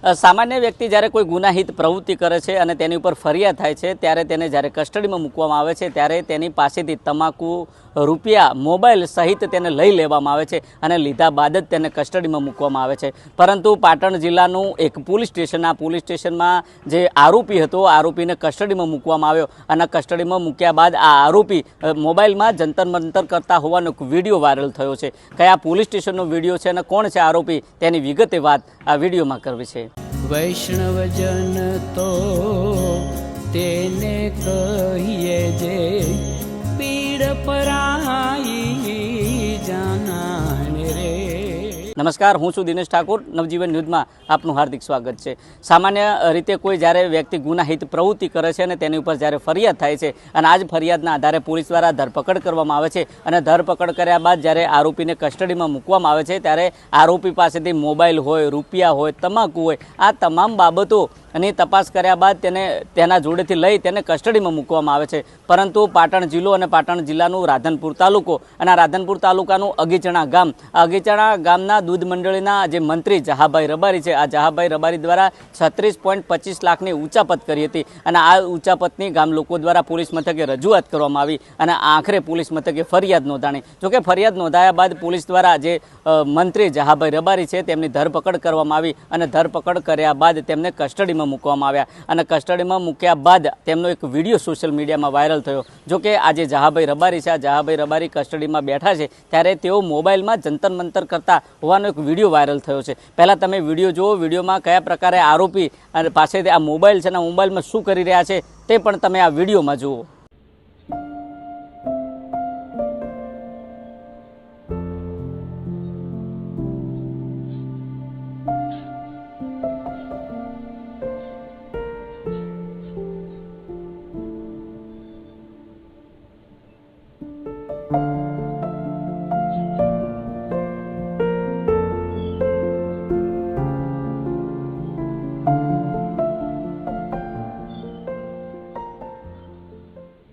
સામાન્ય વ્યક્તિ જ્યારે કોઈ ગુનાહિત પ્રવૃત્તિ કરે છે અને તેની ઉપર ફરિયાદ થાય છે ત્યારે તેને જ્યારે કસ્ટડીમાં મૂકવામાં આવે છે ત્યારે તેની પાસેથી તમાકુ, રૂપિયા, મોબાઈલ સહિત તેને લઈ લેવામાં આવે છે અને લીધા બાદ જ તેને કસ્ટડીમાં મૂકવામાં આવે છે। પરંતુ પાટણ જિલ્લાનું એક પોલીસ સ્ટેશનમાં જે આરોપી હતો, આરોપીને કસ્ટડીમાં મૂકવામાં આવ્યો અને કસ્ટડીમાં મૂક્યા બાદ આ આરોપી મોબાઈલમાં જંતર મંતર કરતા હોવાનો એક વિડીયો વાયરલ થયો છે। કયા પોલીસ સ્ટેશનનો વિડીયો છે અને કોણ છે આરોપી તેની વિગતે વાત આ વિડીયોમાં કરવી છે। વૈષ્ણવજન તો તેને કહીએ જે પીડ પરાઈ જાનાને રે। નમસ્કાર, હું છું દિનેશ ઠાકોર। નવજીવન ન્યૂઝમાં આપનું હાર્દિક સ્વાગત છે। સામાન્ય રીતે કોઈ જ્યારે વ્યક્તિ ગુનાહિત પ્રવૃત્તિ કરે છે અને તેની ઉપર જ્યારે ફરિયાદ થાય છે અને આ જ ફરિયાદના આધારે પોલીસ દ્વારા ધરપકડ કરવામાં આવે છે અને ધરપકડ કર્યા બાદ જ્યારે આરોપીને કસ્ટડીમાં મૂકવામાં આવે છે ત્યારે આરોપી પાસેથી મોબાઈલ હોય, રૂપિયા હોય, તમાકુ હોય, આ તમામ બાબતો અને તપાસ કર્યા બાદ તેના જોડેથી લઈ તેને કસ્ટડીમાં મૂકવામાં આવે છે। પરંતુ પાટણ જિલ્લો અને પાટણ જિલ્લાનું રાધનપુર તાલુકો અને આ રાધનપુર તાલુકાનું અગીચણા ગામ, આ અગીચણા ગામના દૂધ મંડળીના જે મંત્રી જહાભાઈ રબારી છે, આ જહાભાઈ રબારી દ્વારા 36.25 લાખની ઉચાપત કરી હતી અને આ ઉચાપતની ગામ લોકો દ્વારા પોલીસ મથકે રજૂઆત કરવામાં આવી અને આખરે પોલીસ મથકે ફરિયાદ નોંધાણી। જોકે ફરિયાદ નોંધાયા બાદ પોલીસ દ્વારા જે મંત્રી જહાભાઈ રબારી છે તેમની ધરપકડ કરવામાં આવી અને ધરપકડ કર્યા બાદ તેમને કસ્ટડીમાં મૂકવામાં આવ્યા અને કસ્ટડીમાં મૂક્યા બાદ તેમનો એક વિડીયો સોશિયલ મીડિયામાં વાયરલ થયો। જોકે આજે જહાભાઈ રબારી છે, આ જહાભાઈ રબારી કસ્ટડીમાં બેઠા છે ત્યારે તેઓ મોબાઈલમાં જંતર મંતર કરતા હોવાનો એક વિડીયો વાયરલ થયો છે। પહેલાં તમે વિડીયો જુઓ, વિડીયોમાં કયા પ્રકારે આરોપી અને પાસેથી આ મોબાઈલ છે અને મોબાઈલમાં શું કરી રહ્યા છે તે પણ તમે આ વિડીયોમાં જુઓ।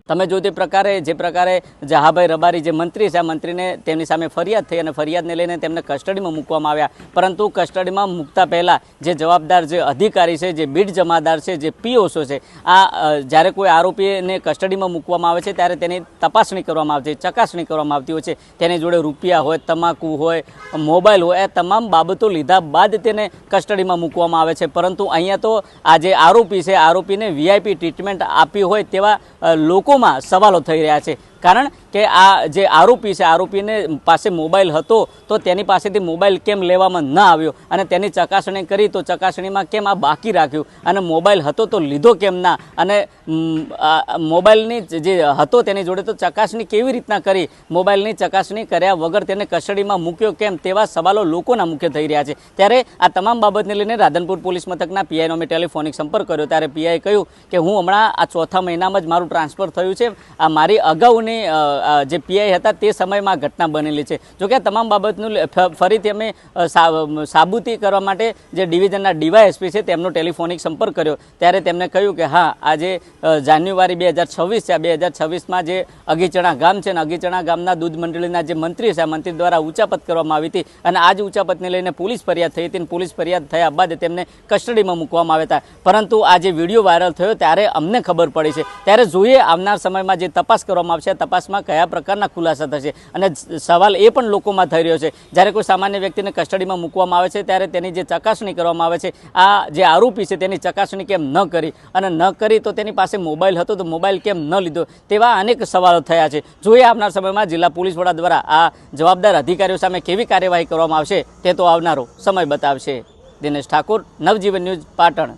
તમે જો જે પ્રકારે જહાભાઈ રબારી જે મંત્રી છે, આ મંત્રીને તેમની સામે ફરિયાદ થઈ અને ફરિયાદને લઈને તેમને કસ્ટડીમાં મૂકવામાં આવ્યા। પરંતુ કસ્ટડીમાં મૂકતા પહેલાં જે જવાબદાર જે અધિકારી છે, જે બીડ જમાદાર છે, જે પીઓસો છે, આ જ્યારે કોઈ આરોપીને કસ્ટડીમાં મૂકવામાં આવે છે ત્યારે તેની તપાસણી કરવામાં આવતી, ચકાસણી કરવામાં આવતી હોય છે। તેની જોડે રૂપિયા હોય, તમાકુ હોય, મોબાઈલ હોય, એ તમામ બાબતો લીધા બાદ તેને કસ્ટડીમાં મૂકવામાં આવે છે। પરંતુ અહીંયા તો આ જે આરોપી છે, આરોપીને વીઆઈપી ટ્રીટમેન્ટ આપી હોય તેવા લોકો સવાલો થઈ રહ્યા છે। કારણ કે આ જે આરોપી છે, આરોપીને પાસે મોબાઈલ હતો તો તેની પાસેથી મોબાઈલ કેમ લેવામાં ન આવ્યો અને તેની ચકાસણી કરી તો ચકાસણીમાં કેમ આ બાકી રાખ્યું અને મોબાઈલ હતો તો લીધો કેમ ના અને મોબાઈલની જે હતો તેની જોડે તો ચકાસણી કેવી રીતના કરી, મોબાઈલની ચકાસણી કર્યા વગર તેને કસ્ટડીમાં મૂક્યો કેમ, તેવા સવાલો લોકોના મુખ્ય થઈ રહ્યા છે। ત્યારે આ તમામ બાબતને લઈને રાધનપુર પોલીસ મથકના પીઆઈનો મેં ટેલિફોનિક સંપર્ક કર્યો ત્યારે પીઆઈ કહ્યું કે હું હમણાં આ ચોથા મહિનામાં જ મારું ટ્રાન્સફર થયું છે, આ મારી અગાઉ જે પીઆઈ હતા તે સમયમાં ઘટના બનેલી છે। જોકે આ તમામ બાબતનું ફરીથી અમે સાબુતી કરવા માટે જે ડિવિઝનના ડીવાયએસપી છે તેમનો ટેલિફોનિક સંપર્ક કર્યો ત્યારે તેમને કહ્યું કે હા, આજે જાન્યુઆરી 2026 છે, આ 2026માં જે અગીચણા ગામ છે ને અગીચણા ગામના દૂધ મંડળીના જે મંત્રી છે, આ મંત્રી દ્વારા ઉચાપત કરવામાં આવી હતી અને આ જ ઉચાપતને લઈને પોલીસ ફરિયાદ થઈ હતી અને પોલીસ ફરિયાદ થયા બાદ તેમને કસ્ટડીમાં મૂકવામાં આવ્યા હતા। પરંતુ આ જે વિડીયો વાયરલ થયો ત્યારે અમને ખબર પડી છે, ત્યારે જોઈએ આવનાર સમયમાં જે તપાસ કરવામાં આવશે, તપાસમાં કયા પ્રકારના ખુલાસા થશે અને સવાલ એ પણ લોકોમાં થઈ રહ્યો છે, જ્યારે કોઈ સામાન્ય વ્યક્તિને કસ્ટડીમાં મૂકવામાં આવે છે ત્યારે તેની જે ચકાસણી કરવામાં આવે છે, આ જે આરોપી છે તેની ચકાસણી કેમ ન કરી અને ન કરી તો તેની પાસે મોબાઈલ હતો તો મોબાઈલ કેમ ન લીધો, તેવા અનેક સવાલો થયા છે। જોઈએ આવનાર સમયમાં જિલ્લા પોલીસ વડા દ્વારા આ જવાબદાર અધિકારીઓ સામે કેવી કાર્યવાહી કરવામાં આવશે તે તો આવનારો સમય બતાવશે। દિનેશ ઠાકોર, નવજીવન ન્યૂઝ, પાટણ।